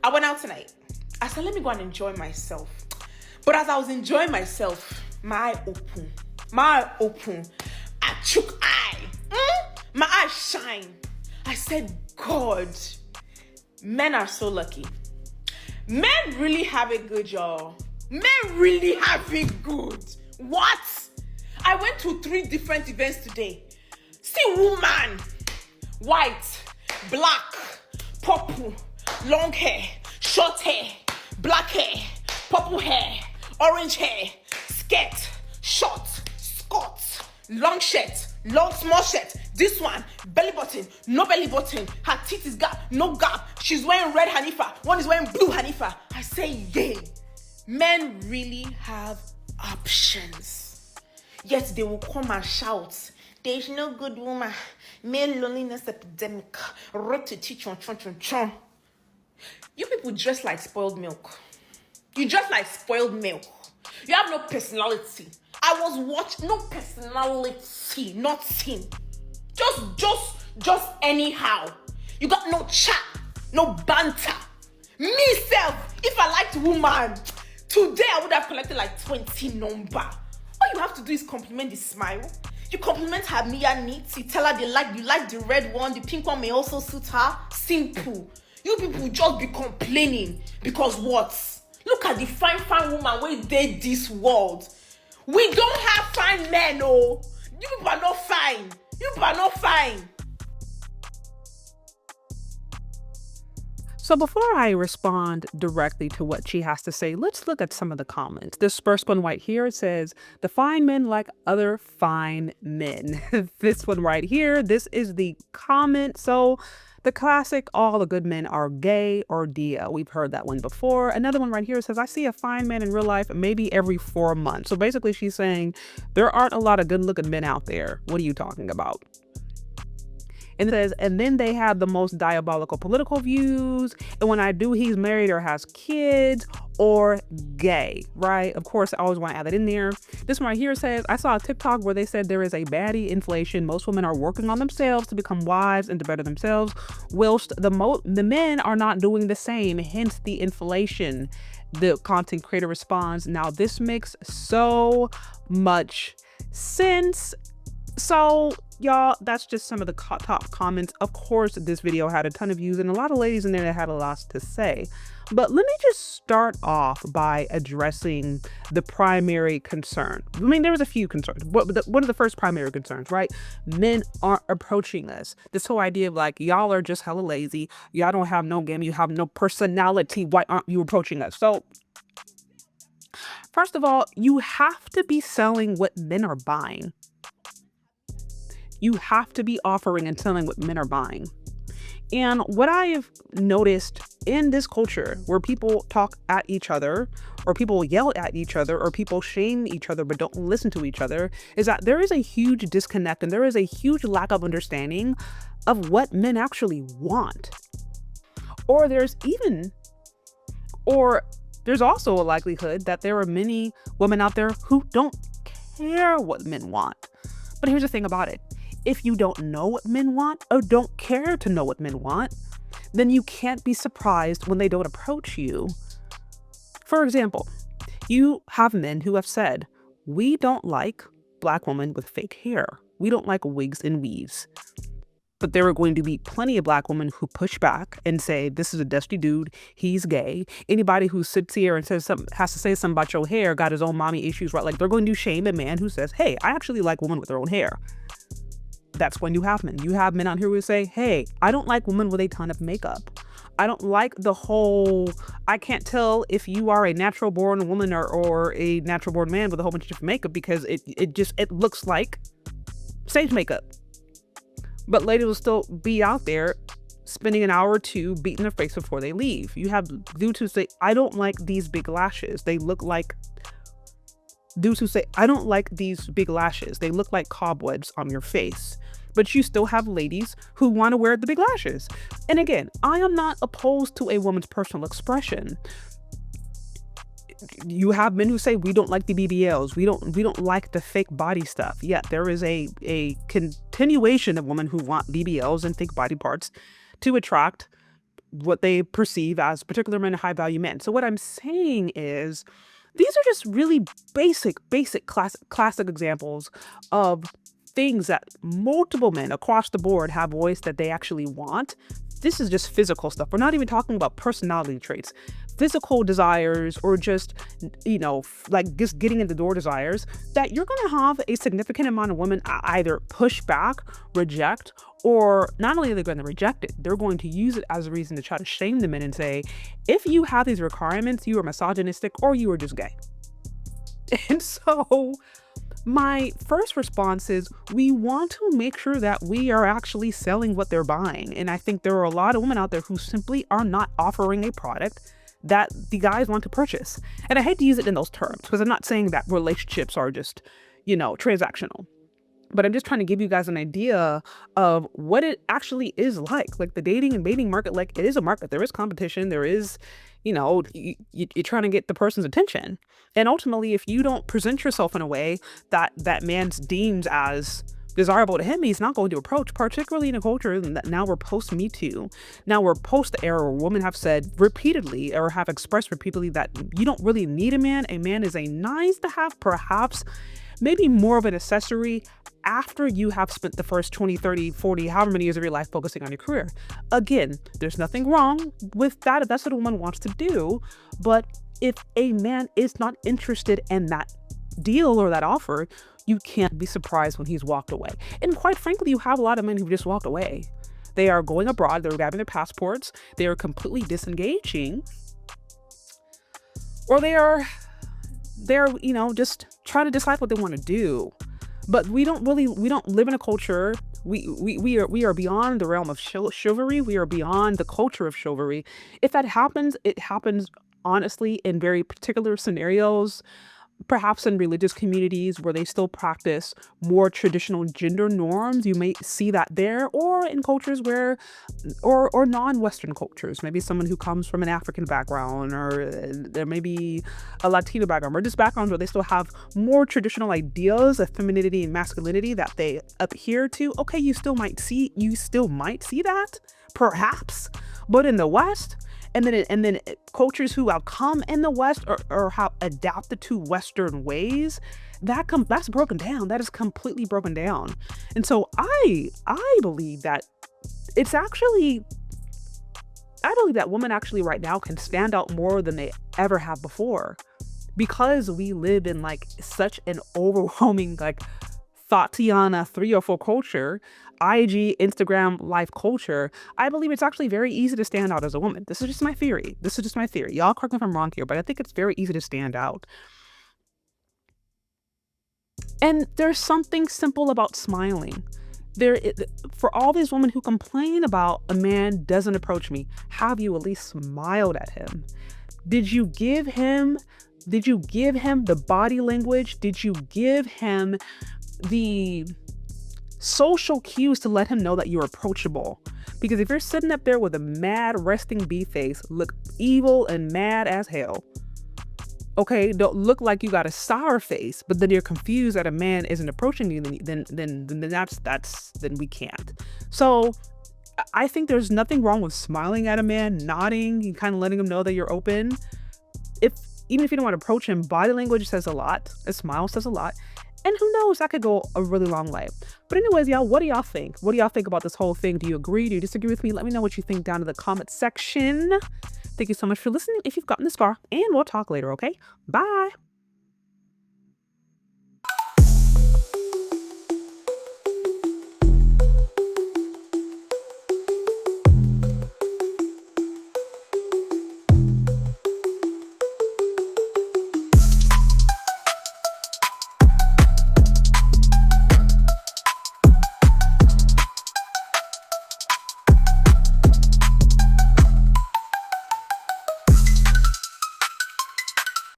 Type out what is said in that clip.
I went out tonight. I said, let me go and enjoy myself. But as I was enjoying myself, my eye open. I took eye. My eyes shine. I said, God, men are so lucky. Men really have it good, y'all. Men really have it good. What? I went to 3 different events today. See woman, white, black, purple, long hair, short hair, black hair, purple hair, orange hair, skirt, short, skirt, long shirt, long small shirt. This one, belly button, no belly button. Her teeth is gap, no gap. She's wearing red Hanifa. One is wearing blue Hanifa. I say, yay. Men really have options. Yet they will come and shout, there is no good woman. Male loneliness epidemic. Road to teach on chon. You people dress like spoiled milk. You dress like spoiled milk. You have no personality. I was watching, no personality, nothing. Just anyhow. You got no chat, no banter. Me self, if I liked woman, today I would have collected like 20 number. All you have to do is compliment the smile. You compliment her Mia needs. You tell her you like the red one, the pink one may also suit her. Simple. You people just be complaining because what? Look at the fine woman wey dey this world. We don't have fine men, oh. You people are not fine. So before I respond directly to what she has to say, let's look at some of the comments. This first one right here, it says, the fine men like other fine men. This one right here, this is the comment. So the classic, all the good men are gay or dia. We've heard that one before. Another one right here says, I see a fine man in real life maybe every 4 months. So basically she's saying there aren't a lot of good looking men out there. What are you talking about? And it says, and then they have the most diabolical political views. And when I do, he's married or has kids or gay, right? Of course, I always want to add that in there. This one right here says, I saw a TikTok where they said there is a baddie inflation. Most women are working on themselves to become wives and to better themselves, whilst the men are not doing the same, hence the inflation. The content creator responds, now this makes so much sense. So y'all, that's just some of the top comments. Of course, this video had a ton of views and a lot of ladies in there that had a lot to say. But let me just start off by addressing the primary concern. I mean, there was a few concerns. One of the first primary concerns, right? Men aren't approaching us. This whole idea of like, y'all are just hella lazy. Y'all don't have no game. You have no personality. Why aren't you approaching us? So first of all, you have to be selling what men are buying. You have to be offering and selling what men are buying. And what I have noticed in this culture where people talk at each other or people yell at each other or people shame each other but don't listen to each other is that there is a huge disconnect and there is a huge lack of understanding of what men actually want. Or there's also a likelihood that there are many women out there who don't care what men want. But here's the thing about it. If you don't know what men want or don't care to know what men want, then you can't be surprised when they don't approach you. For example, you have men who have said, we don't like black women with fake hair. We don't like wigs and weaves. But there are going to be plenty of black women who push back and say, this is a dusty dude. He's gay. Anybody who sits here and has to say something about your hair got his own mommy issues, right? Like they're going to shame a man who says, hey, I actually like women with their own hair. That's when you have men. You have men out here who say, hey, I don't like women with a ton of makeup. I don't like the whole, I can't tell if you are a natural born woman or a natural born man with a whole bunch of different makeup because it looks like stage makeup. But ladies will still be out there spending an hour or two beating their face before they leave. You have dudes who say, I don't like these big lashes. They look like dudes who say, I don't like these big lashes. They look like cobwebs on your face. But you still have ladies who want to wear the big lashes. And again, I am not opposed to a woman's personal expression. You have men who say, we don't like the BBLs. We don't like the fake body stuff. Yeah, there is a continuation of women who want BBLs and fake body parts to attract what they perceive as particular men, high value men. So what I'm saying is these are just really basic classic examples of things that multiple men across the board have voiced that they actually want. This is just physical stuff. We're not even talking about personality traits, physical desires, or just, like just getting in the door desires that you're going to have a significant amount of women either push back, reject, or not only are they going to reject it, they're going to use it as a reason to try to shame the men and say, if you have these requirements, you are misogynistic or you are just gay. And so my first response is we want to make sure that we are actually selling what they're buying. And I think there are a lot of women out there who simply are not offering a product that the guys want to purchase. And I hate to use it in those terms because I'm not saying that relationships are just, transactional. But I'm just trying to give you guys an idea of what it actually is like. Like the dating and mating market, like it is a market. There is competition. There is, you're trying to get the person's attention. And ultimately, if you don't present yourself in a way that that man deems as desirable to him, he's not going to approach, particularly in a culture that now we're post Me Too. Now we're post the era where women have said repeatedly or have expressed repeatedly that you don't really need a man. A man is a nice to have, perhaps maybe more of an accessory after you have spent the first 20, 30, 40, however many years of your life focusing on your career. Again, there's nothing wrong with that if that's what a woman wants to do. But if a man is not interested in that deal or that offer, you can't be surprised when he's walked away. And quite frankly, you have a lot of men who just walked away. They are going abroad, they're grabbing their passports, they are completely disengaging, or they're just trying to decide what they want to do. But we don't live in a culture. We are beyond the realm of chivalry. We are beyond the culture of chivalry. If that happens, it happens honestly in very particular scenarios, perhaps in religious communities where they still practice more traditional gender norms. You may see that there, or in cultures where, or non-Western cultures, maybe someone who comes from an African background, or there may be a Latino background, or just backgrounds where they still have more traditional ideas of femininity and masculinity that they adhere to. Okay, you still might see that, perhaps, but in the West, and then cultures who have come in the West or have adapted to Western ways, that's broken down. That is completely broken down. And so I believe that women actually right now can stand out more than they ever have before, because we live in like such an overwhelming like Tatiana 304 culture, IG, Instagram, life culture. I believe it's actually very easy to stand out as a woman. This is just my theory. Y'all correct me if I'm wrong here, but I think it's very easy to stand out. And there's something simple about smiling. For all these women who complain about a man doesn't approach me, have you at least smiled at him? Did you give him the body language? Did you give him the social cues to let him know that you're approachable? Because if you're sitting up there with a mad resting bee face, look evil and mad as hell, okay, don't look like you got a sour face, but then you're confused that a man isn't approaching you, then we can't. So I think there's nothing wrong with smiling at a man, nodding, and kind of letting him know that you're open. Even if you don't want to approach him, body language says a lot. A smile says a lot. And who knows, that could go a really long way. But anyways, y'all, what do y'all think? What do y'all think about this whole thing? Do you agree? Do you disagree with me? Let me know what you think down in the comment section. Thank you so much for listening if you've gotten this far, and we'll talk later, okay? Bye.